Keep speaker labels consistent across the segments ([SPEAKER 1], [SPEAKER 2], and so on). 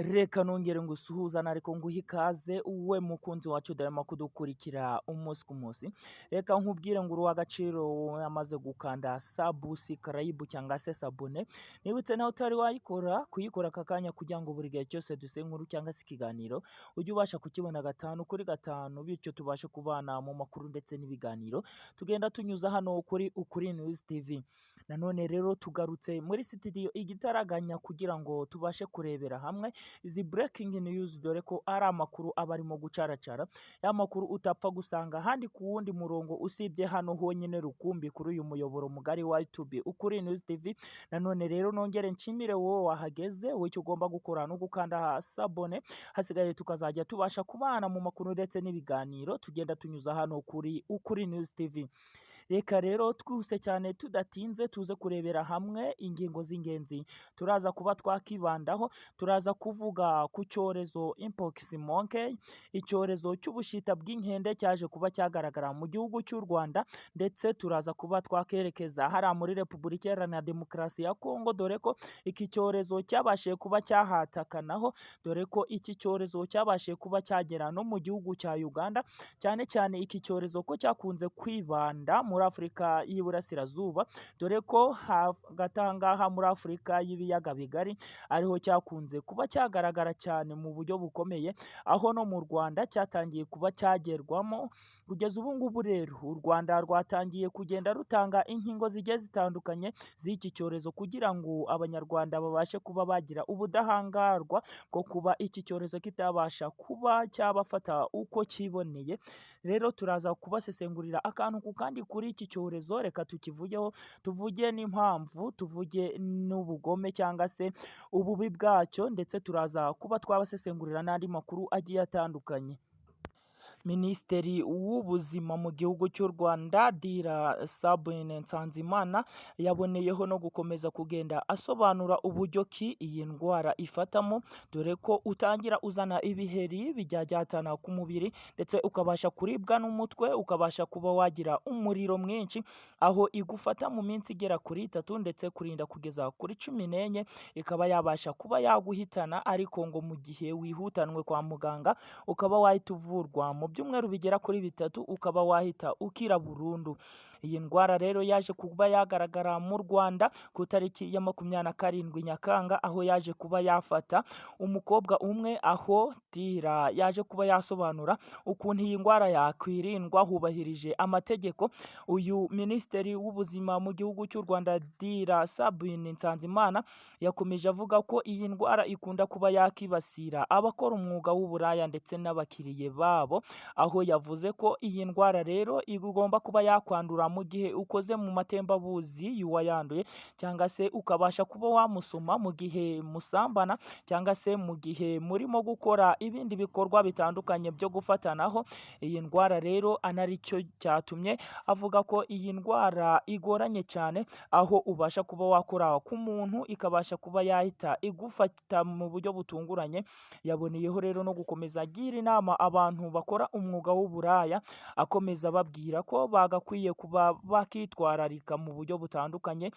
[SPEAKER 1] Reka nongere ngusuhuzane ariko nguhe ikaze uwe mukunzi wacu udahwema kudukurikira umunsi ku munsi. Reka nkubwire ngo uri uw'agaciro wowe wamaze gukanda subscribe cyangwa se sabone. Nibutse nawe utari wayikora kuyikora aka kanya kugira ngo buri gihe cyose duse inkuru cyangwa se ikiganiro ujye ubasha kukibona gatanu kuri gatanu, bityo tubashe kubana mu makuru ndetse n'ibiganiro tugenda tunyuza hano kuri Ukuri News TV. Nanone rero tugarutse muri studio igitaraganya kugira ngo tubashe kurebera hamwe izi breaking news, dore ko ari amakuru aba arimo gucaracara, ya makuru utapfa gusanga ahandi ku wundi murongo usibye hano honyine rukumbi kuri uyu muyoboro mugari wa YouTube Ukuri News TV. Nanone rero nongere nshimire wowe wahageze, wowe icyo ugomba gukora no gukanda sabone, hasigaye tukazajya tubasha kubana mu makuru ndetse n'ibiganiro tugenda tunyuza hano kuri Ukuri News TV. Reka rero twihuse cyane tudatinze tuze kurebera hamwe ingingo z'ingenzi turaza kuba twakibandaho. Turaza kuvuga ku cyorezo Mpox monkey, icyorezo cy'ubushita bw'inkende cyaje kuba cyagaragara mu gihugu cy'u Rwanda, ndetse turaza kuba twakerekeza hariya muri Repubulika Iharanira Demokarasi ya Kongo, dore ko iki cyorezo cyabashije kuba cyahatakanaho, dore ko iki cyorezo cyabashije kuba cyagera no mu gihugu cya Uganda, cyane cyane iki cyorezo ko cyakunze kwibanda muri Afurika y'Iburasirazuba, dore ko hagati aha ngaha muri Afurika y'ibiyaga bigari ariho cyakunze kuba cyagaragara cyane mu buryo bukomeye, aho no mu Rwanda cyatangiye kuba cyagerwamo. Kugeza ubu ngubu rero u Rwanda rwatangiye kugenda rutanga inkingo zigiye zitandukanye z'iki cyorezo kugira ngo abanyarwanda babashe kuba bagira ubudahangarwa bwo kuba iki cyorezo kitabasha kuba cyabafata uko kiboneye. Rero turaza kubasesengurira akantu ku kandi kuri iki cyorezo, reka tukivugeho, tuvuge n'impamvu, tuvuge n'ubugome cyangwa se ububi bwacyo, ndetse turaza kuba twabasesengurira n'andi makuru agiye atandukanye. Minisitiri w'ubuzima mu gihugu cy'u Rwanda Dira Sabine Nsanzimana yaboneyeho no gukomeza kugenda asobanura uburyo ki iyi ndwara ifatamo, dore ko utangira uzana ibiheri bijyajyatana ku mubiri, ndetse ukabasha kuribwa n'umutwe, ukabasha kuba wagira umuriro mwinshi, aho igufata mu minsi igera kuri 3 ndetse kurinda kugeza kuri 14 ikaba yabasha kuba yaguhitana, ariko ngo mu gihe wihutanwe kwa muganga ukaba wahita uvurwa mu byumweru bigera kuri 3 ukaba wahita ukira burundu. Iyi ndwara rero yaje kuba yagaragara mu Rwanda ku tariki ya 27 Nyakanga, aho yaje kuba yafata umukobwa umwe, aho Dira yaje kuba yasobanura ukuntu iyi ndwara yakwirindwa hubahirije amategeko. Uyu minisitiri w'ubuzima mu gihugu cy'u Rwanda Dira Sabine Nsanzimana yakomeje avuga ko iyi ndwara ikunda kuba yakibasira abakora umwuga w'uburaya ndetse n'abakiriye babo, aho yavuze ko iyi ndwara rero igomba kuba yakwandura mu gihe ukoze mu matembabuzi y'uwayanduye, cyangwa se ukabasha kuba wamusoma mu gihe musambana, cyangwa se mu gihe murimo gukora ibindi bikorwa bitandukanye byo gufatanaho. Iyi ndwara rero anaricyo cyatumye avuga ko iyi ndwara igoranye cyane, aho ubasha kuba wakora ku muntu ikabasha kuba yahita igufata mu buryo butunguranye. Yaboneyeho rero no gukomeza agira inama abantu bakora umwuga w'uburaya, akomeza babwira ko bagakwiye kuba bakitwararika mu buryo butandukanye.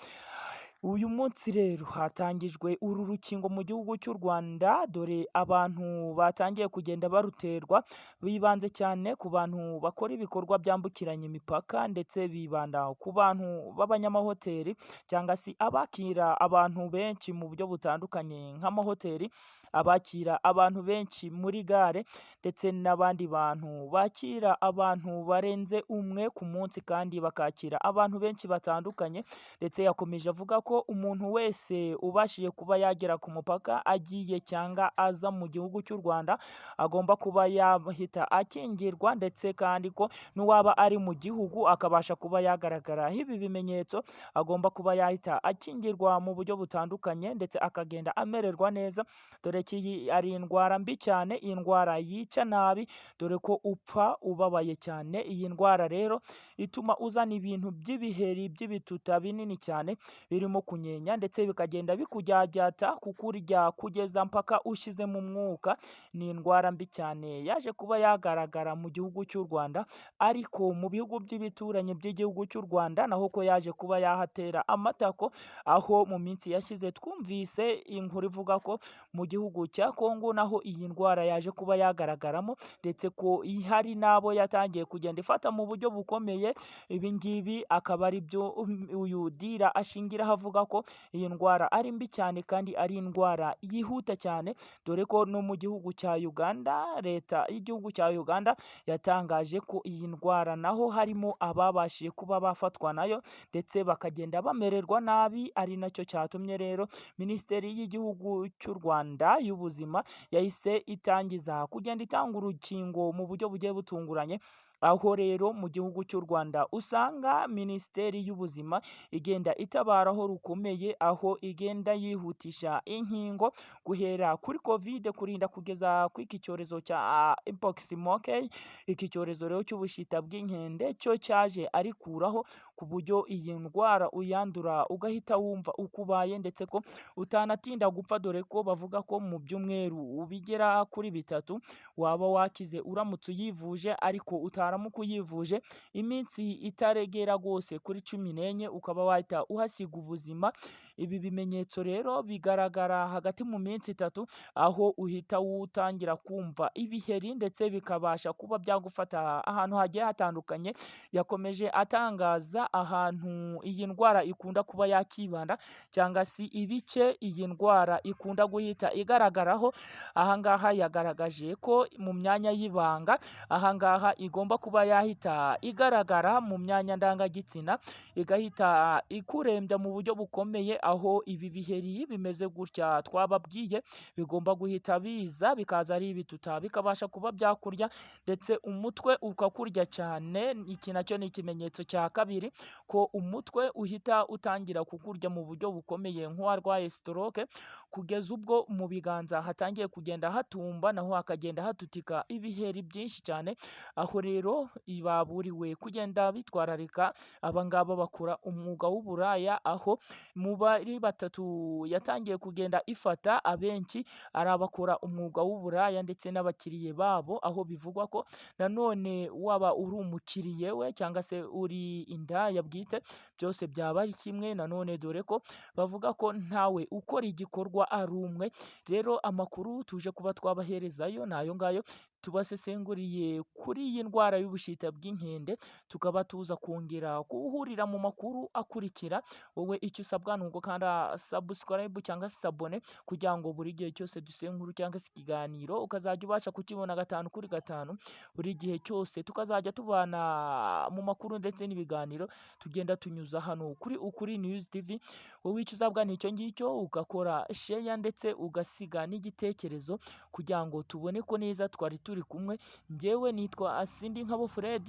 [SPEAKER 1] Uyu munsi rero hatangijwe uru rukingo mu gihugu cy'u Rwanda, dore abantu batangiye kugenda baruterwa bibanze cyane ku bantu bakora ibikorwa byambukiranya imipaka, ndetse bibanda ku bantu b'abanyamahoteli cyangwa se abakira abantu benshi mu buryo butandukanye nk'amahoteli, abakira abantu benshi muri gare, ndetse n'abandi bantu bakira abantu barenze umwe ku munsi kandi bakakira abantu benshi batandukanye. Ndetse yakomeje avuga ko umuntu wese ubashije kuba yagera ku mupaka agiye cyangwa aza mu gihugu cy'u Rwanda agomba kuba yahita akingirwa, ndetse kandi ko n'uwaba ari mu gihugu akabasha kuba yagaragaraho ibi bimenyetso agomba kuba yahita akingirwa mu buryo butandukanye, ndetse akagenda amererwa neza, dore ko iyi ari indwara mbi cyane, iyi ndwara yica nabi, dore ko upfa ubabaye cyane. Iyi ndwara rero ituma uzana ibintu by'ibiheri by'ibituta binini cyane birimo kunyenya, ndetse bikagenda bikujyajyata kukurya kugeza mpaka ushize mu mwuka. Ni indwara mbi cyane yaje kuba yagaragara mu gihugu cy'u Rwanda, ariko mu bihugu by'ibituranyi by'igihugu cy'u Rwanda naho ko yaje kuba yahatera amatako, aho mu minsi yashize twumvise inkuru ivuga ko mu gihugu gihugu cya Kongo naho iyi ndwara yaje kuba yagaragaramo, ndetse ko hari n'abo yatangiye kugenda ifata mu buryo bukomeye. Ibi ngibi akaba ari byo uyu Dira ashingiraho avuga ko iyi ndwara ari mbi cyane kandi ari indwara yihuta cyane, dore ko no mu gihugu cya Uganda, leta y'igihugu cya Uganda yatangaje ko iyi ndwara naho harimo ababashije kuba bafatwa nayo ndetse bakagenda bamererwa nabi. Ari nacyo cyatumye rero Minisiteri y'igihugu cy'u Rwanda y'ubuzima yahise itangiza kugenda itanga urukingo mu buryo bugiye butunguranye, aho rero mu gihugu cy'u Rwanda usanga Minisiteri y'ubuzima igenda itabaraho rukomeye, aho igenda yihutisha inkingo guhera kuri Covid kurinda kugeza ku iki cyorezo cya Mpox monkey. Iki cyorezo rero cy'ubushita bw'inkende cyo cyaje arikuraho, ku buryo iyi ndwara uyandura ugahita wumva uko ubaye, ndetse ko utanatinda gupfa, dore ko bavuga ko mu byumweru bigera kuri bitatu waba wakize uramutse uyivuje, ariko utaramuka uyivuje iminsi itaregera rwose kuri 14 ukaba wahita uhasiga ubuzima. Ibi bimenyetso rero bigaragara hagati mu minsi 3, aho uhita utangira kumva ibiheri ndetse bikabasha kuba byagufata ahantu hagiye hatandukanye. Yakomeje atangaza ahantu iyi ndwara ikunda kuba yakibanda cyangwa se ibice iyi ndwara ikunda guhita igaragaraho. Ahangaha yagaragaje ko mu myanya y'ibanga, ahangaha igomba kuba yahita igaragara mu myanya ndangagitsina, igahita ikurembya mu buryo bukomeye, aho ibi biheri bimeze gutya twababwiye bigomba guhita biza bikaza ari ibituta, bikabasha kuba byakurya ndetse umutwe ukakurya cyane. Iki nacyo ni ikimenyetso cya kabiri ko umutwe uhita utangira kukurya mu buryo bukomeye nk'uwarwaye stroke, kugeza ubwo mu biganza hatangiye kugenda hatumba, naho hakagenda hatutika ibiheri byinshi cyane. Aho rero baburiwe kugenda bitwararika abangaba bakora umwuga w'uburaya, aho mu bari batatu yatangiye kugenda ifata abenshi ari abakora umwuga w'uburaya ndetse n'abakiriye babo, aho bivugwa ko nanone waba uri umukiriye we cyangwa se uri indaya bwite, byose byaba ari kimwe nanone, dore ko bavuga ko ntawe ukora igikorwa ari umwe. Rero amakuru tuje kuba twabaherezayo ni ayo ngayo tubasesenguriye kuri iyi ndwara y'ubushita bw'inkende, tukaba tuza kongera guhurira mu makuru akurikira. Wowe icyo usabwa ni ugukanda subscribe cyangwa se abone, kugira ngo buri gihe cyose dusenkuru cyangwa se ikiganiro ukazajya ubasha kukibona 5/5 buri gihe cyose, tukazajya tubana mu makuru ndetse n'ibiganiro tugenda tunyuza hano kuri Ukuri News TV. Wowe icyo usabwa ni icyo ngicyo, ugakora share ndetse ugasiga n'igitekerezo kugira ngo tubone ko neza twari turi kumwe. Njyewe nitwa Asindi Nkabo Fred.